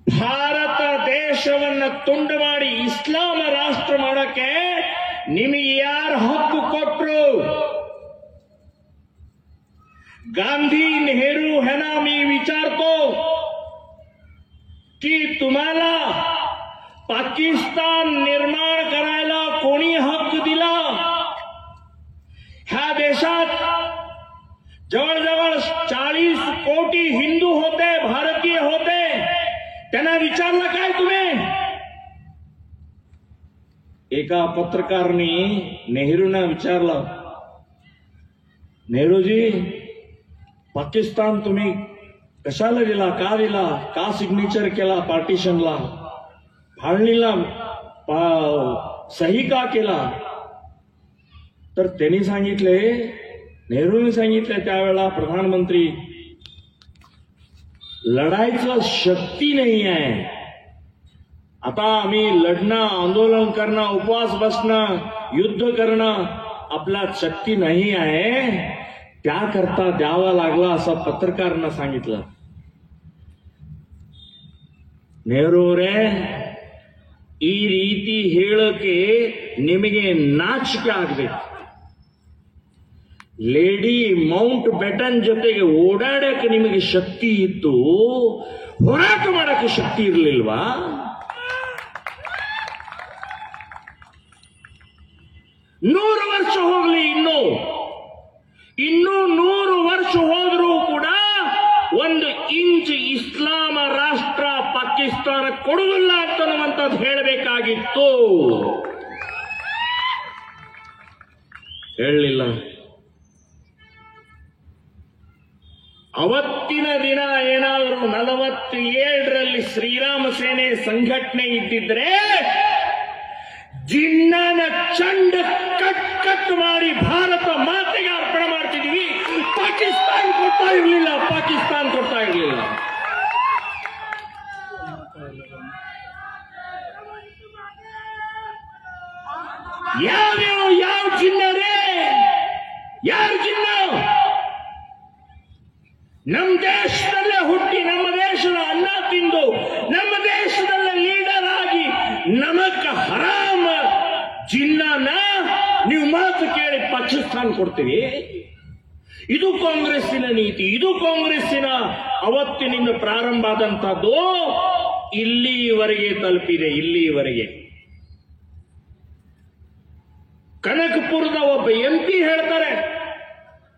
ಭಾರತ ದೇಶವನ್ನ ತುಂಡು ಮಾಡಿ ಇಸ್ಲಾಮ ರಾಷ್ಟ್ರ ಮಾಡಕ್ಕೆ ನಿಮಗೆ ಯಾರು ಹಕ್ಕು ಕೊಟ್ರು? गांधी नेहरू है ना, मी विचारतो की तुम्हाला पाकिस्तान निर्माण करायला कोणी हक्क दिला? ह्या देशात जवळजवळ 40 कोटी हिंदू होते, भारतीय होते. त्यांना विचारलं काय तुम्ही? एका पत्रकारांनी नेहरूंना विचारलं, नेहरूजी पाकिस्तान तुम्ही कशाला दिला, का दिला, का सिग्नेचर केला पार्टिशनला, फाळणीला सही का केला? तर त्यांनी सांगितले, नेहरूंनी सांगितले त्यावेळेला प्रधानमंत्री, लढायचं शक्ती नाही आहे. आता आम्ही लढणं, आंदोलन करणं, उपवास बसणं, युद्ध करणं आपल्यात शक्ती नाही आहे, त्याकरता द्यावा लागला असं पत्रकारांना सांगितलं. ನೆಹರು ಅವರೇ, ಈ ರೀತಿ ಹೇಳಕ್ಕೆ ನಿಮಗೆ ನಾಚಿಕೆ ಆಗಬೇಕು. ಲೇಡಿ ಮೌಂಟ್ ಬೆಟನ್ ಜೊತೆಗೆ ಓಡಾಡಕ್ಕೆ ನಿಮಗೆ ಶಕ್ತಿ ಇತ್ತು, ಹೋರಾಟ ಮಾಡಕ್ಕೆ ಶಕ್ತಿ ಇರಲಿಲ್ವಾ? 100 ವರ್ಷ ಹೋಗ್ಲಿ, ಇನ್ನೂ 100 ವರ್ಷ ಹೋದರೂ ಕೂಡ 1 ಇಂಚ್ ಇಸ್ಲಾಮ ರಾಷ್ಟ್ರ ಪಾಕಿಸ್ತಾನ ಕೊಡುವುದಿಲ್ಲ ಅಂತನ್ನುವಂಥದ್ದು ಹೇಳಬೇಕಾಗಿತ್ತು. ಹೇಳಲಿಲ್ಲ. ಅವತ್ತಿನ ದಿನ ಏನಾದರೂ 47ರಲ್ಲಿ ಶ್ರೀರಾಮ ಸೇನೆ ಸಂಘಟನೆ ಇದ್ದಿದ್ರೆ ಜಿನ್ನನ ಚಂಡ ಕಟ್ ಮಾಡಿ ಭಾರತ ಮಾತೆಗೆ ಅರ್ಪಣೆ ಮಾಡ್ತಿದ್ವಿ. ಪಾಕಿಸ್ತಾನ ಕೊಡ್ತಾ ಇರಲಿಲ್ಲ. ಯಾವ ಜಿನ್ನ ರೇ? ಯಾರು ಜಿನ್ನ? ನಮ್ಮ ದೇಶದಲ್ಲೇ ಹುಟ್ಟಿ, ನಮ್ಮ ದೇಶದ ಅನ್ನ ತಿಂದು, ನಮ್ಮ ದೇಶದಲ್ಲೇ ಲೀಡರ್ ಆಗಿ ನಮಕ ಹರಾಮ ಜಿನ್ನನ ನೀವು ಮಾತು ಕೇಳಿ ಪಾಕಿಸ್ತಾನ ಕೊಡ್ತೀವಿ? ಇದು ಕಾಂಗ್ರೆಸ್ಸಿನ ನೀತಿ, ಇದು ಕಾಂಗ್ರೆಸ್ಸಿನ ಅವತ್ತಿನಿಂದ ಪ್ರಾರಂಭ ಆದಂತಹದ್ದು ಇಲ್ಲಿವರೆಗೆ ತಲುಪಿದೆ. ಇಲ್ಲಿವರೆಗೆ ಕನಕಪುರದ ಒಬ್ಬ MP ಹೇಳ್ತಾರೆ,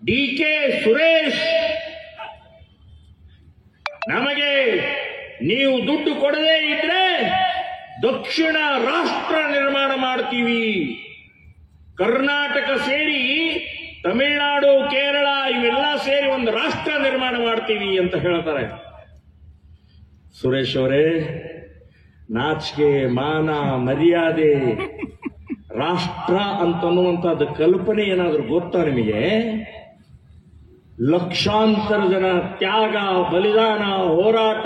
DK ಸುರೇಶ್, ನಮಗೆ ನೀವು ದುಡ್ಡು ಕೊಡದೇ ಇದ್ರೆ ದಕ್ಷಿಣ ರಾಷ್ಟ್ರ ನಿರ್ಮಾಣ ಮಾಡ್ತೀವಿ, ಕರ್ನಾಟಕ ಸೇರಿ ತಮಿಳುನಾಡು, ಕೇರಳ ಇವೆಲ್ಲ ಸೇರಿ ಒಂದು ರಾಷ್ಟ್ರ ನಿರ್ಮಾಣ ಮಾಡ್ತೀವಿ ಅಂತ ಹೇಳ್ತಾರೆ. ಸುರೇಶ್ ಅವರೇ, ನಾಚಿಕೆ, ಮಾನ, ಮರ್ಯಾದೆ, ರಾಷ್ಟ್ರ ಅಂತನ್ನುವಂತಹದ್ದು ಕಲ್ಪನೆ ಏನಾದರೂ ಗೊತ್ತಾ ನಿಮಗೆ? ಲಕ್ಷಾಂತರ ಜನ ತ್ಯಾಗ, ಬಲಿದಾನ, ಹೋರಾಟ,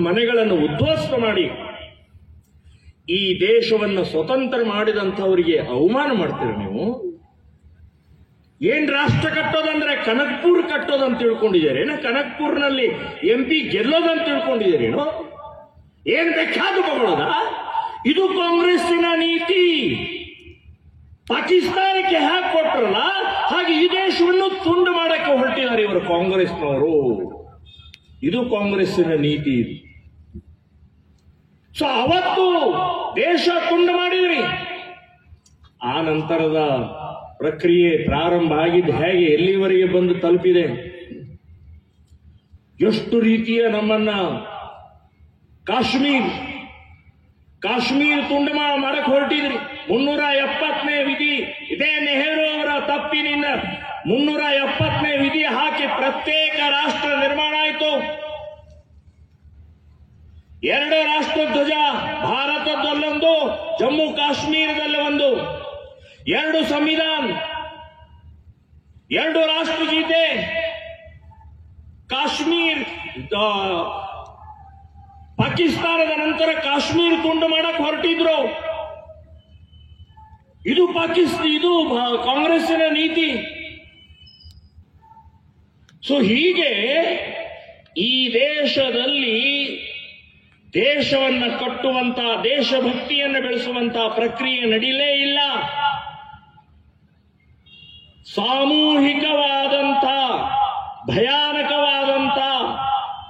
ಮನೆಗಳನ್ನು ಉದ್ಧ್ವಸ್ತ ಮಾಡಿ ಈ ದೇಶವನ್ನು ಸ್ವತಂತ್ರ ಮಾಡಿದಂಥವರಿಗೆ ಅವಮಾನ ಮಾಡ್ತೀರ ನೀವು? ಏನ್ ರಾಷ್ಟ್ರ ಕಟ್ಟೋದಂದ್ರೆ ಕನಕ್ಪುರ್ ಕಟ್ಟೋದಂತ ತಿಳ್ಕೊಂಡಿದ್ದೀರೇನೋ? ಕನಕ್ಪುರ್ನಲ್ಲಿ MP ಗೆಲ್ಲೋದಂತ ತಿಳ್ಕೊಂಡಿದ್ದೀರೇನೋ? ಏನ್ ಬೇಕಾದ್ರೂ ತಗೊಳ್ಳೋದ? ಇದು ಕಾಂಗ್ರೆಸ್ಸಿನ ನೀತಿ. ಪಾಕಿಸ್ತಾನಕ್ಕೆ ಹ್ಯಾಕ್ ಕೊಟ್ರಲ್ಲ ಹಾಗೆ ಈ ದೇಶವನ್ನು ತುಂಡು ಮಾಡಕ್ಕೆ ಹೊರಟಿದ್ದಾರೆ ಇವರು ಕಾಂಗ್ರೆಸ್ನವರು. ಇದು ಕಾಂಗ್ರೆಸ್ಸಿನ ನೀತಿ. ಸೊ ಅವತ್ತು ದೇಶ ತುಂಡು ಮಾಡಿದ್ರಿ. ಆ ನಂತರದ ಪ್ರಕ್ರಿಯೆ ಪ್ರಾರಂಭ ಆಗಿದ್ದು ಹೇಗೆ ಎಲ್ಲಿವರೆಗೆ ಬಂದು ತಲುಪಿದೆ? ಎಷ್ಟು ರೀತಿಯ ನಮ್ಮನ್ನ ಕಾಶ್ಮೀರ ತುಂಡು ಮಾಡಕ್ ಹೊರಟಿದ್ರಿ. 370ನೇ ವಿಧಿ, ಇದೇ ನೆಹರು ಅವರ ತಪ್ಪಿನಿಂದ 370ನೇ ವಿಧಿ ಹಾಕಿ ಪ್ರತ್ಯೇಕ ರಾಷ್ಟ್ರ ನಿರ್ಮಾಣ ಆಯಿತು. 2 ರಾಷ್ಟ್ರಧ್ವಜ, ಭಾರತದಲ್ಲೊಂದು, ಜಮ್ಮು ಕಾಶ್ಮೀರದಲ್ಲಿ ಒಂದು, 2 ಸಂವಿಧಾನ, 2 ರಾಷ್ಟ್ರಗೀತೆ. ಕಾಶ್ಮೀರ್, ಪಾಕಿಸ್ತಾನದ ನಂತರ ಕಾಶ್ಮೀರ ತುಂಡು ಮಾಡಕ್ ಹೊರಟಿದ್ರು. ಇದು ಕಾಂಗ್ರೆಸ್ಸಿನ ನೀತಿ. ಸೊ ಹೀಗೆ ಈ ದೇಶದಲ್ಲಿ ದೇಶವನ್ನ ಕಟ್ಟುವಂತ, ದೇಶಭಕ್ತಿಯನ್ನು ಬೆಳೆಸುವಂತ ಪ್ರಕ್ರಿಯೆ ನಡೀಲೇ ಇಲ್ಲ. ಸಾಮೂಹಿಕವಾದಂಥ ಭಯಾನಕವಾದಂಥ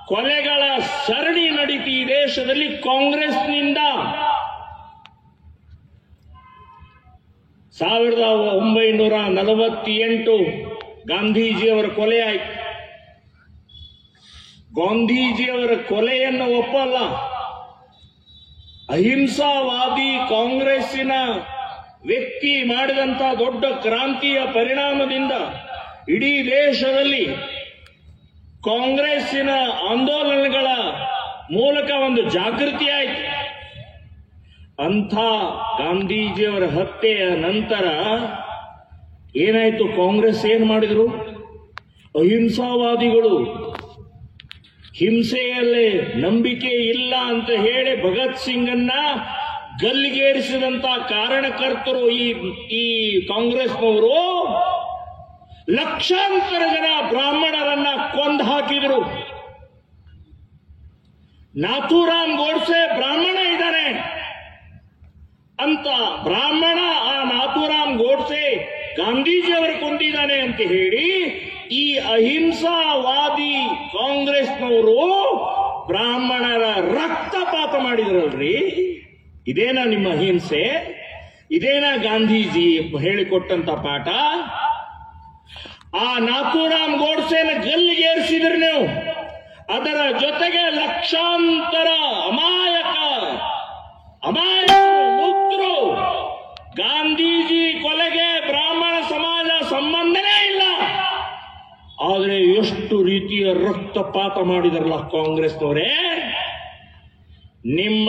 ಕೊಲೆಗಳ ಸರಣಿ ನಡೀತಿ ಈ ದೇಶದಲ್ಲಿ ಕಾಂಗ್ರೆಸ್ನಿಂದ. 1948 ಗಾಂಧೀಜಿಯವರ ಕೊಲೆ ಆಯಿತು. ಗಾಂಧೀಜಿಯವರ ಕೊಲೆಯನ್ನು ಒಪ್ಪಲ್ಲ. ಅಹಿಂಸಾವಾದಿ ಕಾಂಗ್ರೆಸ್ಸಿನ ವ್ಯಕ್ತಿ ಮಾಡಿದಂಥ ದೊಡ್ಡ ಕ್ರಾಂತಿಯ ಪರಿಣಾಮದಿಂದ ಇಡೀ ದೇಶದಲ್ಲಿ ಕಾಂಗ್ರೆಸ್ಸಿನ ಆಂದೋಲನಗಳ ಮೂಲಕ ಒಂದು ಜಾಗೃತಿ ಆಯಿತು. ಅಂಥ ಗಾಂಧೀಜಿಯವರ ಹತ್ಯೆಯ ನಂತರ ಏನಾಯಿತು? ಕಾಂಗ್ರೆಸ್ ಏನ್ ಮಾಡಿದ್ರು? ಅಹಿಂಸಾವಾದಿಗಳು, ಹಿಂಸೆಯಲ್ಲೇ ನಂಬಿಕೆ ಇಲ್ಲ ಅಂತ ಹೇಳಿ ಭಗತ್ ಸಿಂಗನ್ನ ಗಲ್ಲಿಗೇರಿಸಿದಂತ ಕಾರಣಕರ್ತರು ಈ ಕಾಂಗ್ರೆಸ್ನವರು ಲಕ್ಷಾಂತರ ಜನ ಬ್ರಾಹ್ಮಣರನ್ನ ಕೊಂದು ಹಾಕಿದ್ರು. ನಾಥೂರಾಮ್ ಗೋಡ್ಸೆ ಬ್ರಾಹ್ಮಣ ಇದ್ದಾನೆ ಅಂತ ಬ್ರಾಹ್ಮಣ, ಆ ನಾಥೂರಾಮ್ ಗೋಡ್ಸೆ ಗಾಂಧೀಜಿಯವರು ಕೊಂದಿದ್ದಾನೆ ಅಂತ ಹೇಳಿ ಈ ಅಹಿಂಸಾವಾದಿ ಕಾಂಗ್ರೆಸ್ನವರು ಬ್ರಾಹ್ಮಣರ ರಕ್ತಪಾತ ಮಾಡಿದ್ರಲ್ರಿ. ಇದೇನಾ ನಿಮ್ಮ ಅಹಿಂಸೆ? ಇದೇನಾ ಗಾಂಧೀಜಿ ಹೇಳಿಕೊಟ್ಟಂತ ಪಾಠ? ಆ ನಾಥೂರಾಮ್ ಗೋಡ್ಸೆನ ಗಲ್ಲಿಗೇರಿಸಿದ್ರಿ ನೀವು. ಅದರ ಜೊತೆಗೆ ಲಕ್ಷಾಂತರ ಮುಕ್ತರು. ಗಾಂಧೀಜಿ ಕೊಲೆಗೆ ಬ್ರಾಹ್ಮಣ ಸಮಾಜ ಸಂಬಂಧನೇ ಇಲ್ಲ. ಆದರೆ ಎಷ್ಟು ರೀತಿಯ ರಕ್ತಪಾತ ಮಾಡಿದಾರಲ್ಲ ಕಾಂಗ್ರೆಸ್ನವರೇ. ನಿಮ್ಮ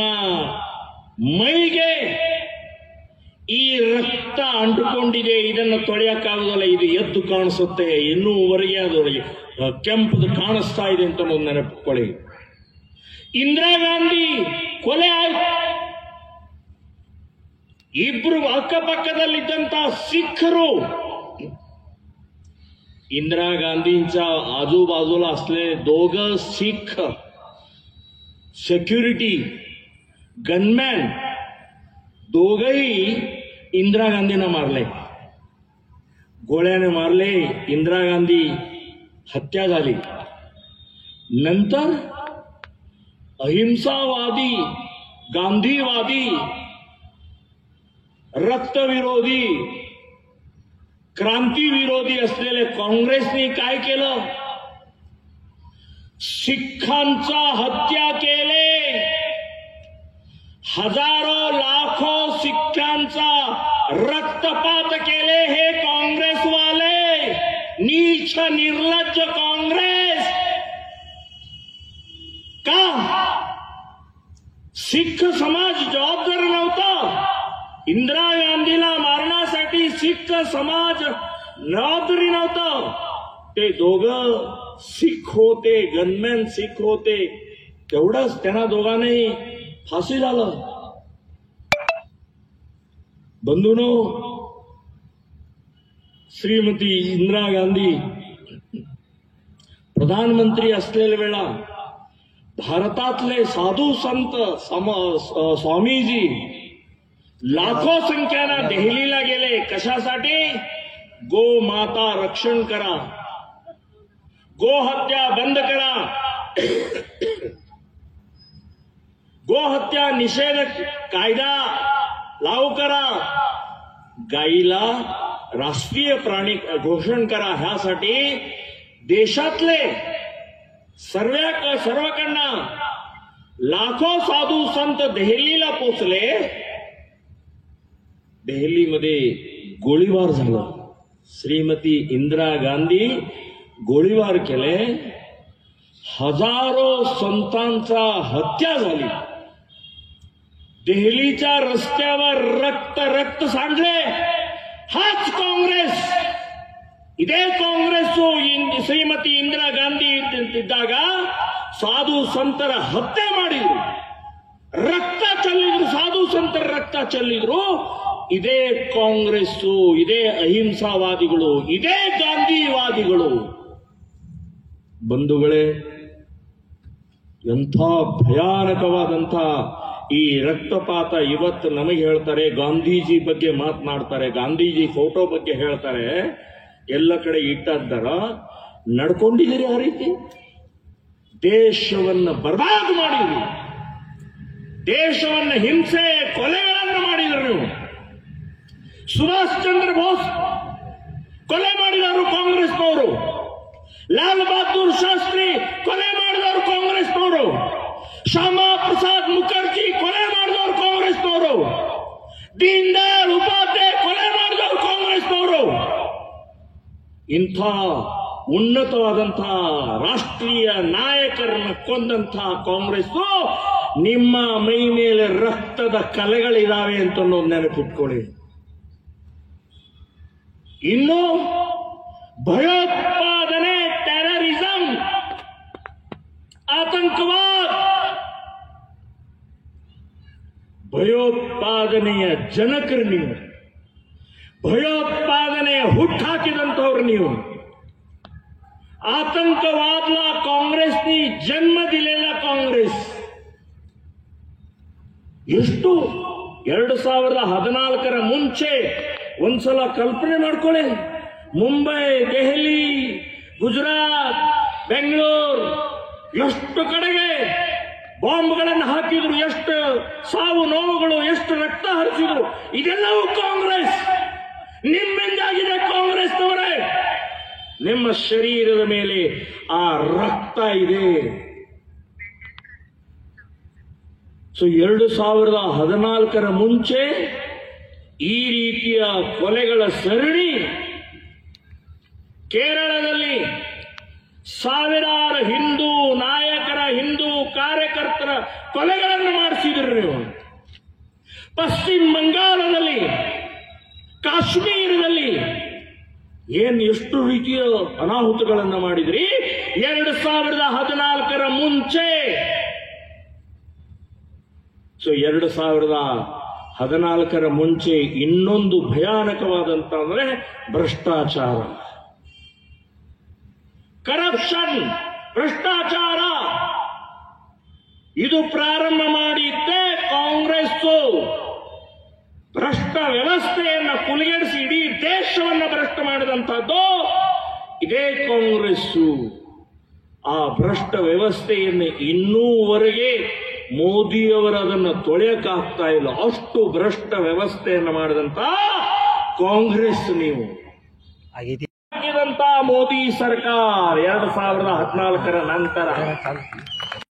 ಮೈಗೆ ಈ ರಕ್ತ ಅಂಟುಕೊಂಡಿದೆ, ಇದನ್ನು ತೊಳೆಯಕ್ಕಾಗೋದಲ್ಲ. ಇದು ಎದ್ದು ಕಾಣಿಸುತ್ತೆ, ಇನ್ನೂವರೆಗೆ ಅದು ಕೆಂಪದು ಕಾಣಿಸ್ತಾ ಇದೆ ಅಂತ ಒಂದು ನೆನಪಿಕೊಳ್ಳಿ. ಇಂದಿರಾ ಗಾಂಧಿ ಕೊಲೆ ಆಯ್ತು. ಇಬ್ರು ಅಕ್ಕಪಕ್ಕದಲ್ಲಿದ್ದಂತ सिखರು इंदिरा गांधींच्या आजूबाजूला असले दोघं सिख सिक्युरिटी गनमॅन दोघही इंदिरा गांधींना मारले, गोळ्याने मारले. इंदिरा गांधी हत्या झाली. नंतर अहिंसावादी, गांधीवादी, रक्तविरोधी, क्रांतीविरोधी असलेले काँग्रेसने काय केलं? सिखांचा हत्या केले. हजारो लाखो सिखांचा रक्तपात केले हे काँग्रेसवाले. नीच निर्लज्ज काँग्रेस. का सिख समाज जबाबदार नव्हता? इंदिरा गांधीला मारण्यासाठी सिख समाज जबाबदारी नव्हता. ते दोघं सिख होते, गनमॅन सिख होते. तेवढंच त्यांना दोघांनाही फाशी झालं. बंधूनो, श्रीमती इंदिरा गांधी प्रधानमंत्री असलेल्या वेळा भारतातले साधू संत स्वामीजी लाखो संख्येनं देहलीला गेले. कशासाठी? गो माता रक्षण करा, गो हत्या बंद करा, गो हत्या निषेध कायदा लागू करा, गाईला राष्ट्रीय प्राणी घोषण करा. ह्यासाठी देशातले सर्वकडनं लाखो साधू संत देहलीला पोचले. देहलीमध्ये गोळीबार झाला. श्रीमती इंदिरा गांधी गोळीबार केले. हजारो संतांचा हत्या झाली. देहलीच्या रस्त्यावर रक्त सांडले. हाच काँग्रेಸ್. ಇದೇ ಕಾಂಗ್ರೆಸ್ ಶ್ರೀಮತಿ ಇಂದಿರಾ ಗಾಂಧಿ ಇದ್ದಾಗ ಸಾಧು ಸಂತರ ಹತ್ಯೆ ಮಾಡಿದ್ರು, ರಕ್ತ ಚೆಲ್ಲಿದ್ರು, ಸಾಧು ಸಂತರ ರಕ್ತ ಚೆಲ್ಲಿದ್ರು. ಇದೇ ಕಾಂಗ್ರೆಸ್, ಇದೇ ಅಹಿಂಸಾವಾದಿಗಳು, ಇದೇ ಗಾಂಧಿವಾದಿಗಳು. ಬಂಧುಗಳೇ, ಎಂಥ ಭಯಾನಕವಾದಂಥ ಈ ರಕ್ತಪಾತ ಇವತ್ತು ನಮಗೆ ಹೇಳ್ತಾರೆ. ಗಾಂಧೀಜಿ ಬಗ್ಗೆ ಮಾತನಾಡ್ತಾರೆ, ಗಾಂಧೀಜಿ ಫೋಟೋ ಬಗ್ಗೆ ಹೇಳ್ತಾರೆ, ಎಲ್ಲ ಕಡೆ ಇಟ್ಟದ್ದಾರ. ನಡ್ಕೊಂಡಿದ್ದೀರಿ ಆ ರೀತಿ? ದೇಶವನ್ನು ಬರ್ಬಾದ್ ಮಾಡಿದ್ರಿ, ದೇಶವನ್ನು ಹಿಂಸೆ ಕೊಲೆಗಳನ್ನು ಮಾಡಿದ್ರು ನೀವು. ಸುಭಾಷ್ ಚಂದ್ರ ಬೋಸ್ ಕೊಲೆ ಮಾಡಿದವರು ಕಾಂಗ್ರೆಸ್ನವರು, ಲಾಲ್ ಬಹದ್ದೂರ್ ಶಾಸ್ತ್ರಿ ಕೊಲೆ ಮಾಡಿದವರು ಕಾಂಗ್ರೆಸ್ನವರು, ಶ್ಯಾಮಾ ಪ್ರಸಾದ್ ಮುಖರ್ಜಿ ಕೊಲೆ ಮಾಡಿದವರು ಕಾಂಗ್ರೆಸ್ನವರು, ದೀನ್ ದಯಾಳ್ ಉಪಾಧ್ಯಾಯ ಕೊಲೆ ಮಾಡಿದವರು ಕಾಂಗ್ರೆಸ್ನವರು. ಇಂಥ ಉನ್ನತವಾದಂತಹ ರಾಷ್ಟ್ರೀಯ ನಾಯಕರನ್ನ ಕೊಂದಂತಹ ಕಾಂಗ್ರೆಸ್ ನಿಮ್ಮ ಮೈ ಮೇಲೆ ರಕ್ತದ ಕಲೆಗಳಿದಾವೆ ಅಂತ ನೆನಪಿಟ್ಕೊಳ್ಳಿ. ಇನ್ನು ಭಯೋತ್ಪಾದನೆ, ಟೆರರಿಸಂ, ಆತಂಕವಾದ, ಭಯೋತ್ಪಾದನೆಯ ಜನಕರು ನೀವು, ಭಯೋತ್ಪಾದನೆಯ ಹುಟ್ಟಾಕಿದಂಥವ್ರು ನೀವು. आतंकवादला काँग्रेसनी जन्म दिलेला काँग्रेस ಎಷ್ಟು 2014ರ ಮುಂಚೆ ಒಂದ್ಸಲ ಕಲ್ಪನೆ ಮಾಡ್ಕೊಳ್ಳಿ. ಮುಂಬೈ, ದೆಹಲಿ, ಗುಜರಾತ್, ಬೆಂಗಳೂರು ಎಷ್ಟು ಕಡೆಗೆ ಬಾಂಬ್ಗಳನ್ನು ಹಾಕಿದ್ರು, ಎಷ್ಟು ಸಾವು ನೋವುಗಳು, ಎಷ್ಟು ರಕ್ತ ಹರಿಸಿದ್ರು. ಇದೆಲ್ಲವೂ ಕಾಂಗ್ರೆಸ್. ನಿಮ್ಮಿಂದಾಗಿದೆ ಕಾಂಗ್ರೆಸ್ನವರೇ. ನಿಮ್ಮ ಶರೀರದ ಮೇಲೆ ಆ ರಕ್ತ ಇದೆ. ಸೊ 2014ರ ಮುಂಚೆ ಈ ರೀತಿಯ ಕೊಲೆಗಳ ಸರಣಿ ಕೇರಳದಲ್ಲಿ ಸಾವಿರಾರು ಹಿಂದೂ ನಾಯಕರ, ಹಿಂದೂ ಕಾರ್ಯಕರ್ತರ ಕೊಲೆಗಳನ್ನು ಮಾಡಿಸಿದ್ರು ನೀವು. ಪಶ್ಚಿಮ ಬಂಗಾಳದಲ್ಲಿ, ಕಾಶ್ಮೀರದಲ್ಲಿ ಎಷ್ಟು ರೀತಿಯ ಅನಾಹುತಗಳನ್ನು ಮಾಡಿದ್ರಿ 2014ರ ಮುಂಚೆ. ಸೊ 2014ರ ಮುಂಚೆ ಇನ್ನೊಂದು ಭಯಾನಕವಾದಂತ ಅಂದ್ರೆ ಭ್ರಷ್ಟಾಚಾರ, ಕರಪ್ಷನ್, ಭ್ರಷ್ಟಾಚಾರ. ಇದು ಪ್ರಾರಂಭ ಮಾಡಿದ್ದೇ ಕಾಂಗ್ರೆಸ್. ಭ್ರಷ್ಟ ವ್ಯವಸ್ಥೆಯನ್ನು ಕುಲಿಗೆಡಿಸಿ ಇಡೀ ದೇಶವನ್ನು ಭ್ರಷ್ಟ ಮಾಡಿದಂತಹದ್ದು ಇದೇ ಕಾಂಗ್ರೆಸ್ಸು. ಆ ಭ್ರಷ್ಟ ವ್ಯವಸ್ಥೆಯನ್ನು ಇನ್ನೂವರೆಗೆ ಮೋದಿಯವರು ಅದನ್ನು ತೊಳೆಯಕ್ಕಾಗ್ತಾ ಇಲ್ಲ. ಅಷ್ಟು ಭ್ರಷ್ಟ ವ್ಯವಸ್ಥೆಯನ್ನು ಮಾಡಿದಂತ ಕಾಂಗ್ರೆಸ್ ನೀವು. ಮೋದಿ ಸರ್ಕಾರ 2014ರ ನಂತರ